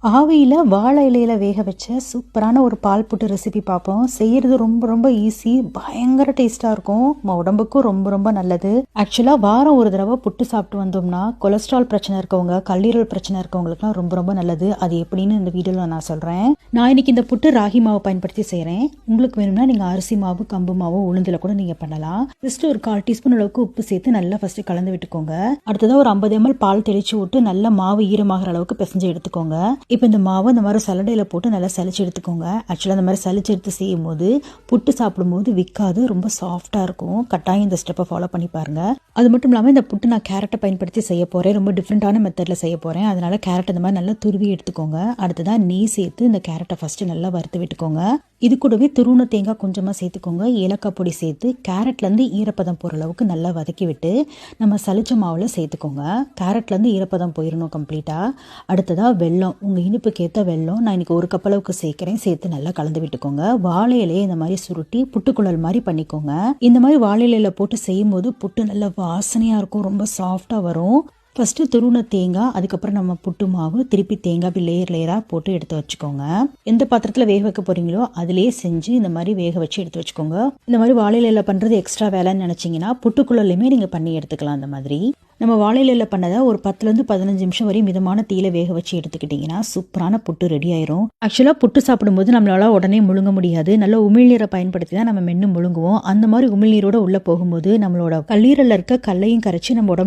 ஆவியில் வாழை இலையில் வேக வச்ச சூப்பரான ஒரு பால் புட்டு ரெசிபி பார்ப்போம். செய்கிறது ரொம்ப ரொம்ப ஈஸி, பயங்கர டேஸ்ட்டாக இருக்கும், உடம்புக்கும் ரொம்ப ரொம்ப நல்லது. ஆக்சுவலாக வாரம் ஒரு தடவை புட்டு சாப்பிட்டு வந்தோம்னா கொலஸ்ட்ரால் பிரச்சனை இருக்கவங்க, கல்லீரல் பிரச்சனை இருக்கவங்களுக்குலாம் ரொம்ப ரொம்ப நல்லது. அது எப்படின்னு இந்த வீடியோவில் நான் சொல்கிறேன். நான் இன்னைக்கு இந்த புட்டு ராகி மாவை பயன்படுத்தி செய்கிறேன். உங்களுக்கு வேணும்னா நீங்கள் அரிசி மாவு, கம்பு மாவு, உளுந்தில் கூட நீங்கள் பண்ணலாம். ஃபஸ்ட்டு ஒரு 1/4 டீஸ்பூன் அளவுக்கு உப்பு சேர்த்து நல்லா ஃபஸ்ட்டு கலந்து விட்டுக்கோங்க. அடுத்ததாக ஒரு 50 ml பால் தெளித்து விட்டு நல்லா மாவு ஈரமாகிற அளவுக்கு பிசைஞ்சு எடுத்துக்கோங்க. இப்போ இந்த மாவு இந்த மாதிரி சலடையில் போட்டு நல்லா சலிச்சு எடுத்துக்கோங்க. ஆக்சுவலாக இந்த மாதிரி சலிச்சு எடுத்து செய்யும் போது புட்டு சாப்பிடும்போது விற்காது, ரொம்ப சாஃப்டாக இருக்கும். கட்டாயம் இந்த ஸ்டெப்பை ஃபாலோ பண்ணி பாருங்கள். அது மட்டும் இல்லாமல் இந்த புட்டு நான் கேரட்டை பயன்படுத்தி செய்ய போகிறேன். ரொம்ப டிஃப்ரெண்ட்டான மெத்தடில் செய்ய போகிறேன். அதனால் கேரட் இந்த மாதிரி நல்லா துருவி எடுத்துக்கோங்க. அடுத்ததாக நெய் சேர்த்து இந்த கேரட்டை ஃபஸ்ட்டு நல்லா வறுத்து விட்டுக்கோங்க. இது கூடவே துருவன தேங்காய் கொஞ்சமாக சேர்த்துக்கோங்க. ஏலக்காய் பொடி சேர்த்து கேரட்லேருந்து ஈரப்பதம் போகிற அளவுக்கு நல்லா வதக்கி விட்டு நம்ம சளிச்ச மாவில் சேர்த்துக்கோங்க. கேரட்லேருந்து ஈரப்பதம் போயிடணும் கம்ப்ளீட்டாக. அடுத்ததாக வெல்லம், உங்கள் இனிப்புக்கு ஏற்ற வெல்லம் நான் இன்றைக்கி 1 கப் அளவுக்கு சேர்க்குறேன். சேர்த்து நல்லா கலந்து விட்டுக்கோங்க. வாழை இலையை இந்த மாதிரி சுருட்டி புட்டுக்குழல் மாதிரி பண்ணிக்கோங்க. இந்த மாதிரி வாழை இலையில் போட்டு செய்யும் போது புட்டு நல்லா வாசனையாக இருக்கும், ரொம்ப சாஃப்டாக வரும். ஃபஸ்ட்டு துருவன தேங்காய், அதுக்கப்புறம் நம்ம புட்டு மாவு, திருப்பி தேங்காய் லேயராக போட்டு எடுத்து வச்சுக்கோங்க. எந்த பாத்திரத்தில் வேக வைக்க போகிறீங்களோ அதிலே செஞ்சு இந்த மாதிரி வேக வச்சு எடுத்து வச்சுக்கோங்க. இந்த மாதிரி வாழையிலையில் பண்ணுறது எக்ஸ்ட்ரா வேலைன்னு நினச்சிங்கன்னா புட்டுக்குள்ளேயுமே நீங்கள் பண்ணி எடுத்துக்கலாம். அந்த மாதிரி நம்ம வாழையிலையில் பண்ணதை ஒரு 10 to 15 நிமிஷம் வரை மிதமான தீயில வேக வச்சு எடுத்துக்கிட்டிங்கன்னா சூப்பரான புட்டு ரெடி ஆயிரும். ஆக்சுவலாக புட்டு சாப்பிடும்போது நம்மளால உடனே முழுங்க முடியாது. நல்ல உமிழ்நீரை பயன்படுத்தி தான் நம்ம மென்று முழுங்குவோம். அந்த மாதிரி உமிழ்நீரோட உள்ளே போகும்போது நம்மளோட கல்லீரலில் இருக்க கல்லையும் கரைச்சி நம்ம உடம்பு